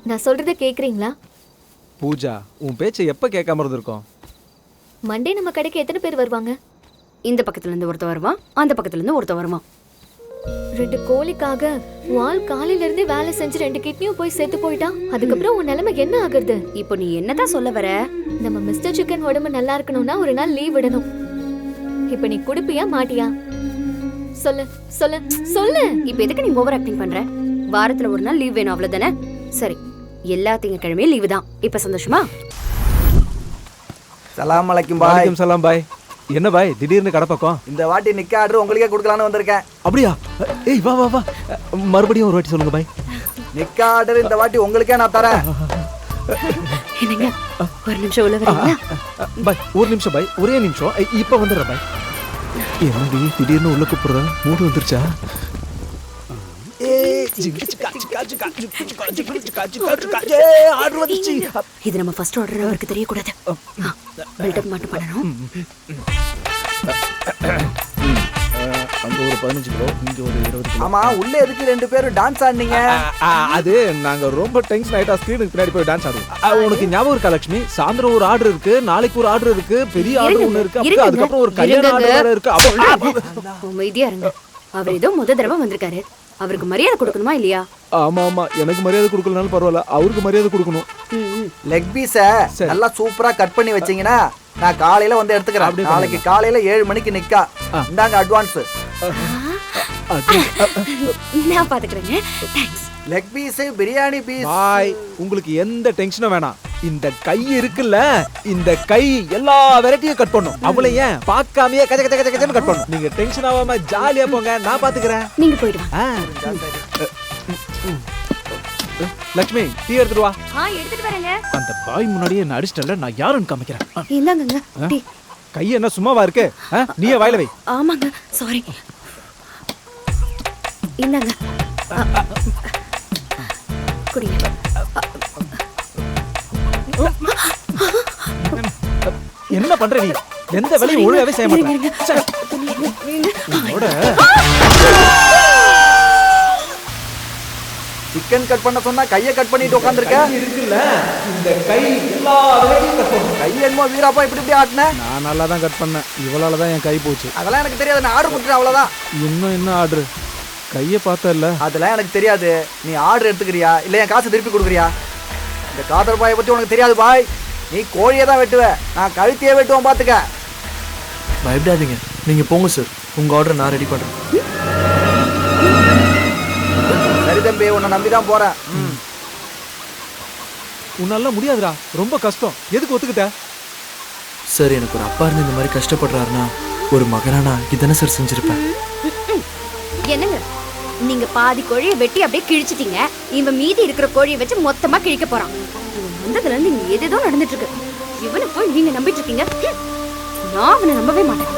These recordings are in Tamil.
நான் சொல்றத கேக்குறீங்களா? பூஜா, உன் பேச்சை எப்ப கேட்காம இருந்திருக்கோம்? மண்டே நம்ம கடைக்கு எத்தனை பேர் வருவாங்க? இந்த பக்கத்துல இருந்து ஒருத்த வருவான், அந்த பக்கத்துல இருந்து ஒருத்த வருவான். 2 கோழிக்காக வால் காலையில இருந்தே வேலை செஞ்சு 2 கிட்னியும் போய் செத்து போயிட்டா அதுக்கப்புறம் உன் நிலைமை என்ன ஆகுறது? இப்போ நீ என்னதான் சொல்ல வர? நம்ம மிஸ்டர் சிக்கன் உடம்பு நல்லா இருக்கணும்னா ஒரு நாள் லீவ் விடணும். இப்ப நீ குடுப்பியா மாட்டியா? சொல்லு சொல்லு சொல்லு. இப்போ எதுக்கு நீ ஓவர் ஆக்டிங் பண்ற? வாரத்துல ஒரு நாள் லீவ் வேணும் அவ்வளவுதானே? சரி, எல்லா திங்கட்கிழமையும் லீவு தான். இப்ப சந்தோஷமா? சலாம் அலைக்கும் பாய். வணக்கம் சலாம் பாய். என்ன பாய் திடீர்னு கடை பக்கம்? இந்த வாட்டி நிக்க ஆர்டர் உங்களுக்கே கொடுக்கலான்னு வந்திருக்கேன். அப்படியா? ஏய் வா வா வா, மறுபடியும் ஒரு வாட்டி சொல்லுங்க பாய். நிக்க ஆர்டர் இந்த வாட்டி உங்களுக்கே நான் தரேன். என்னங்க ஒரு நிமிஷம் உள்ள வரீங்களா? பாய் ஒரு நிமிஷம் பாய், ஒரே நிமிஷம். இப்ப வந்துடுறேன் பாய். என்னடி திடீர்னு உள்ள கூப்பிடுற? மூடு வந்துருச்சா? இது நம்ம ஃபர்ஸ்ட் ஆர்டர் அவருக்கு தெரியக்கூடாது. பில்டப் மட்டும் பண்ணணும். அங்க ஒரு 15 கிலோ, இங்க ஒரு 20 கிலோ. ஆமா, உள்ள எதுக்கு 2 பேரும் டான்ஸ் ஆடுனீங்க? அது நாங்க ரொம்ப டென்ஷன் ஆயிட்டா ஸ்கிரீனுக்கு பின்னாடி போய் டான்ஸ் ஆடுவோம். உனக்கு ஞாபகம் இருக்கா லட்சுமி? சாயந்தரம் ஒரு ஆர்டர் இருக்கு, நாளைக்கு ஒரு ஆர்டர் இருக்கு, பெரிய ஆர்டர் ஒன்னு இருக்கு, அதுக்கப்புறம் ஒரு கல்யாண ஆர்டர் இருக்கு. அமைதியா இருங்க. அவர் ஏதோ முத தடவை வந்திருக்காரு, அவருக்கு மரியாதை கொடுக்கணுமா இல்லையா? ஆமா ஆமா, எனக்கு மரியாதை கொடுக்கலனாலும் பரவாயில்ல, அவருக்கு மரியாதை கொடுக்கணும். லெக் பீஸ நல்லா சூப்பரா கட் பண்ணி வச்சீங்கன்னா நான் காலையில வந்து எடுத்துக்கிறேன். நாளைக்கு காலையில 7 மணிக்கு நிக்கா. இந்தாங்க அட்வான்ஸ். நான் பாத்துக்கிறேங்க. Thanks. Leg piece, biryani piece. பாய், உங்களுக்கு எந்த டென்ஷனும் வேணாம். இந்த கை இருக்குல்ல, இந்த கை எல்லா வெரைட்டியும் கட் பண்ணும். அவளை ஏன் பார்க்காமயே கஜ கஜ கஜ கஜன்னு கட் பண்ணும். நீங்க டென்ஷன் ஆகாம ஜாலியா போங்க, நான் பாத்துக்கிறேன். நீங்க போயிடுவா. லட்சுமி டீ எடுத்துட்டு வா. எடுத்துட்டு வரேங்க. அந்த பாய் முன்னாடியே என்ன அடிச்சிட்டல, நான் யாருன்னு காமிக்கிறேன். இந்தாங்க டீ. கை என்ன சும்மாவா இருக்கு? நீயே வாயில வை. ஆமாங்க, சாரி. இந்தாங்க குடிங்க. என்ன பண்ற நீ? எந்த வேலையும் ஒழுங்காவே செய்ய மாட்டேன். சிக்கன் கட் பண்ண சொன்னா கையை கட் பண்ணிட்டு உட்கார்ந்திருக்க. இருக்குல்ல, இந்த கை எல்லா வேலையும் கட் பண்ணும். கை என்னமோ வீராப்பா இப்படி ஆட்டின. நான் நல்லா தான் கட் பண்ணேன், இவளால தான் என் கை போச்சு. அதெல்லாம் எனக்கு தெரியாது, நான் ஆர்டர் கொடுத்துட்டேன் அவ்வளவுதான். இன்னும் என்ன ஆர்டர்? கையை பார்த்தல. அதெல்லாம் எனக்கு தெரியாது. நீ ஆர்டர் எடுத்துக்கிறியா இல்ல என் காசு திருப்பி கொடுக்குறியா? இந்த காதர் பாயை பத்தி உனக்கு தெரியாது பாய். நீ கோழியை தான் வெட்டுவ, நான் கழுத்தையே வெட்டுவேன் பாத்துக்க. பயப்படாதீங்க, நீங்க போங்க சார். உங்க ஆர்டர் நான் ரெடி பண்றேன். சரி தம்பி, உன்னை நம்பிதான் போறேன். உன்னால முடியாதுடா, ரொம்ப கஷ்டம். எதுக்கு ஒத்துக்கிட்ட? சார், எனக்கு ஒரு அப்பா இருந்து இந்த மாதிரி கஷ்டப்படுறாருன்னா ஒரு மகனானா இதானே சார் செஞ்சிருப்பேன். என்னங்க நீங்க பாதி கோழியை வெட்டி அப்படியே கிழிச்சிட்டீங்க. இவன் மீதி இருக்கிற கோழியை வச்சு மொத்தமா கிழிக்க போறான். இவன் வந்ததுல இருந்து இங்க ஏதேதோ நடந்துட்டு இருக்கு. இவனை போய் நீங்க நம்பிட்டு இருக்கீங்க. நான் அவனை நம்பவே மாட்டேன்.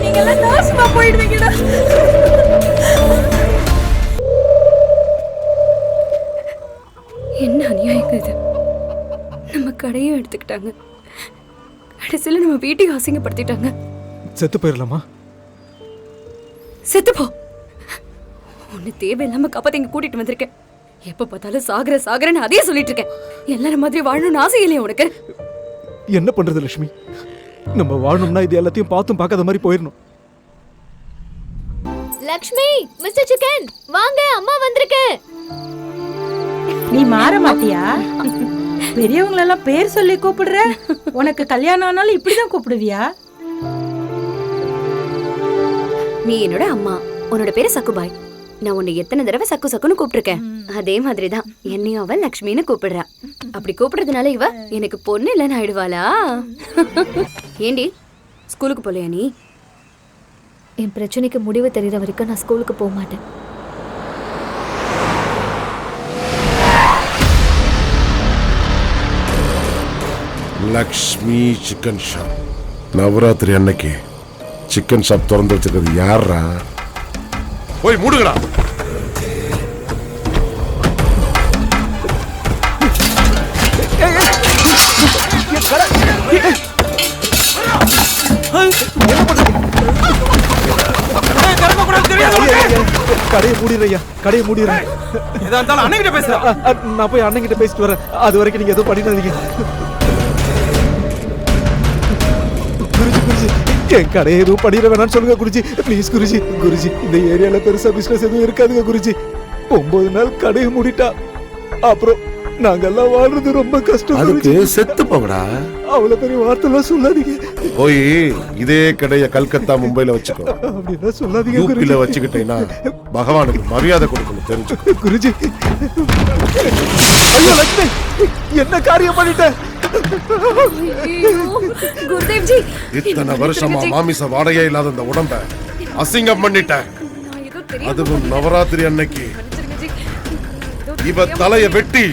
நீங்க எல்லாம் நாசமா போயிடுவீங்கடா. என்ன அநியாயம் இது? நம்ம கடையும் எடுத்துக்கிட்டாங்க, கடைசியில நம்ம வீட்டையும் அசிங்கப்படுத்திட்டாங்க. செத்து போயிடலாமா? செத்துப்போ. உன்னை தேவையில்லாம காப்பாத்தி இங்க கூட்டிட்டு வந்திருக்கேன். எப்ப பார்த்தாலும் சாகரன்னு அதே சொல்லிட்டு இருக்கேன். எல்லாரும் மாதிரி வாழணும்னு ஆசை இல்லையா உனக்கு? என்ன பண்றது லட்சுமி? நம்ம வாழணும்னா இது எல்லாத்தையும் பார்த்தும் பார்க்காத மாதிரி போயிடணும். லக்ஷ்மி, மிஸ்டர் சிக்கன் வாங்க, அம்மா வந்திருக்கு. நீ மாற மாட்டியா? பெரியவங்களெல்லாம் பேர் சொல்லி கூப்பிடுற. உனக்கு கல்யாணம் ஆனாலும் இப்படிதான் கூப்பிடுவியா? நீ என்னோட அம்மா, உன்னோட பேரு சக்குபாய். நான் உன்னை எத்தனை தடவை சக்கு சக்குன்னு கூப்பிட்டுருக்கேன். அதே மாதிரிதான் என்னையும் அவன் லக்ஷ்மின்னு கூப்பிடுறா. அப்படி கூப்பிடுறதுனால இவ எனக்கு பொண்ணு இல்லைன்னு ஆயிடுவாளா? ஏண்டி ஸ்கூலுக்கு போலையா நீ? என் பிரச்சனைக்கு முடிவு தெரியுற வரைக்கும் நான் ஸ்கூலுக்கு போக மாட்டேன். Lakshmi chicken shop. நவராத்திரி அன்னைக்கு சிக்கன் ஷாப் திறந்து வச்சிருக்கிறது யாரா? போய் மூடுங்கடா. என்ன பண்றது? கடையை மூடிடுறையா, கடையை மூடிடுறேன். எதா இருந்தாலும் அண்ணன்கிட்ட பேசுறா. நான் போய் அண்ணன் கிட்ட பேசிட்டு வரேன். அது வரைக்கும் நீங்க எதுவும் பண்ணிடாதீங்க. குருஜி குருஜி, என் கடையை எதுவும் பண்ணிட வேணாம்னு சொல்லுங்க குருஜி, ப்ளீஸ் குருஜி. குருஜி, இந்த ஏரியால பெருசா பிசினஸ் எதுவும் இருக்காதுங்க குருஜி. 9 நாள் கடையை மூடிட்டா அப்புறம் நாங்கெல்லாம் வாழ்றது ரொம்ப கஷ்டம் அதுக்கு குருஜி. செத்து போங்கடா. அவ்வளவு பெரிய வார்த்தைலாம் சொல்லாதீங்க. போய் இதே கடைய கல்கத்தா மும்பைல வச்சுக்கோ. அப்படின்னா சொல்லாதீங்க குருஜி. யூபில வச்சுக்கிட்டேன்னா பகவானுக்கு மரியாதை கொடுக்கணும், தெரிஞ்சுக்கோ. குருஜி, ஐயோ லட்சுமி, என்ன காரியம் பண்ணிட்ட? குருதேவ் ஜி, இத்தனை வருஷமா மாமிச வாடகையே இல்லாத இந்த உடம்ப அசிங்கம் பண்ணிட்டேன். அதுவும் நவராத்திரி அன்னைக்கு இவ தலைய வெட்டி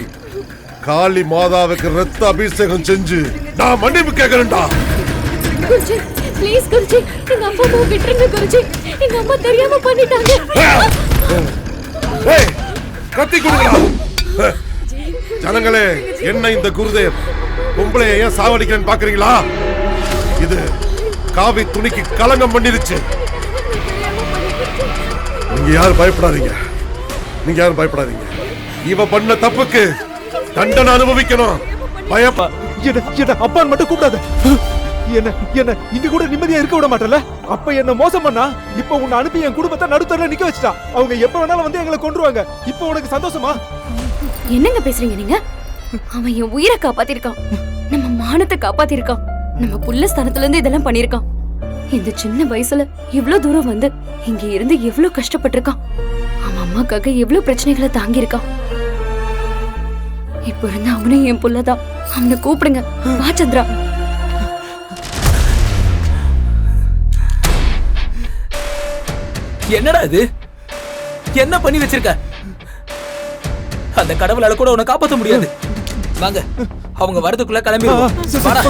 காளி மாதாவுக்கு ரத்த அபிஷேகம் செஞ்சு நான் மன்னிப்பு கேட்கிறேன்டா. குருஜி ப்ளீஸ் குருஜி, எங்க அப்பா அம்மா விட்டுருங்க குருஜி, எங்க அம்மா தெரியாம பண்ணிட்டாங்க. ஏய், கத்தி கொடுங்களா. ஜனங்களே, என்ன இந்த குருதேவ் பொம்பளைய ஏன் சாவடிக்கிறேன்னு பாக்குறீங்களா? இது காவி துணிக்கு கலங்கம் பண்ணிருச்சு. நீங்க யாரும் பயப்படாதீங்க, நீங்க யாரும் பயப்படாதீங்க. இவ பண்ண தப்புக்கு தண்டனை அனுபவிக்கணும். பயப்பா என்ன அப்பான்னு மட்டும் கூப்பிடாத. என்ன என்ன இங்க கூட நிம்மதியா இருக்க விட மாட்டல. அப்ப என்ன மோசம் பண்ணா, இப்ப உன்னை அனுப்பி என் குடும்பத்தை நடுத்தர நிக்க வச்சுட்டா. அவங்க எப்ப வேணாலும் வந்து எங்களை கொன்றுவாங்க. இப்ப உனக்கு சந்தோஷமா? என்னங்க பேசுறீங்க நீங்க? அவன் என் உயிரை காப்பாத்திருக்கான், நம்ம மானத்தை காப்பாத்திருக்கான், நம்ம புள்ள ஸ்தானத்துல இருந்து இதெல்லாம் பண்ணிருக்கான். இந்த சின்ன வயசுல இவ்ளோ தூரம் வந்து இங்க இருந்து எவ்வளவு கஷ்டப்பட்டிருக்கான். அவன் அம்மாக்காக எவ்வளவு பிரச்சனைகளை தாங்கியிருக்கான். இப்ப இருந்து அவனும் என் புள்ளதான். அவனை கூப்பிடுங்க. வா சந்திரா. என்னடா இது? என்ன பண்ணி வச்சிருக்க? அந்த கடவுளால கூட உன்னை காப்பாற்ற முடியாது. வாங்க, அவங்க வரதுக்குள்ள கிளம்பிடுவோம். வாடா.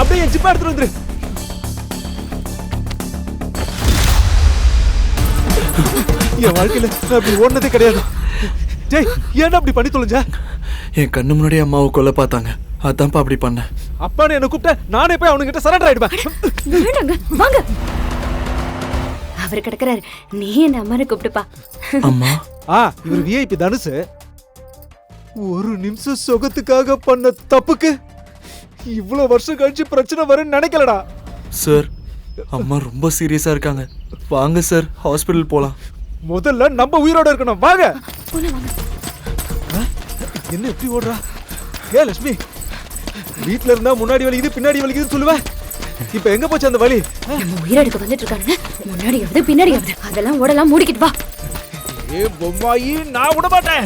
அப்படியே என் ஜிப்பா எடுத்துட்டு வந்துரு. என் வாழ்க்கையில அப்படி ஓடுனதே கிடையாது. ஜெய், ஏன் அப்படி பண்ணி தொலைஞ்ச? என் கண்ணு முன்னாடி அம்மாவை கொல்ல பார்த்தாங்க, அதான்ப்பா அப்படி பண்ணேன். அப்பான்னு என்ன கூப்பிட்ட, நானே போய் அவனுங்கிட்ட சரண்டர் ஆயிடுவேன். வேண்டாங்க, வாங்க. அவர் கிடக்குறாரு, நீ என்ன அம்மாரை கூப்பிட்டுப்பா. அம்மா, இவர் விஐபி தனுசு. ஒரு நிமிஷம் சுகத்துக்காக பண்ண தப்புக்கு இவ்வளவு வருஷம் கழிச்சு பிரச்சனை வரும்னு நினைக்கலடா. சார், அம்மா ரொம்ப சீரியஸா இருக்காங்க. வாங்க சார், ஹாஸ்பிடல் போலாம். முதல்ல நம்ம உயிரோட இருக்கணும். வாங்க. என்ன எப்படி ஓடுறா? ஏ லட்சுமி, வீட்ல இருந்தா முன்னாடி வலிக்குது பின்னாடி வலிக்குதுன்னு சொல்லுவ. இப்ப எங்க போச்சு அந்த வலி? நம்ம உயிரெடுக்க வந்துட்டு இருக்காங்க. முன்னாடியாவது பின்னாடியாவது அதெல்லாம் ஓடலாம். மூடிக்கிட்டு வா. ஏ பொம்மாயி, நான் விட மாட்டேன்.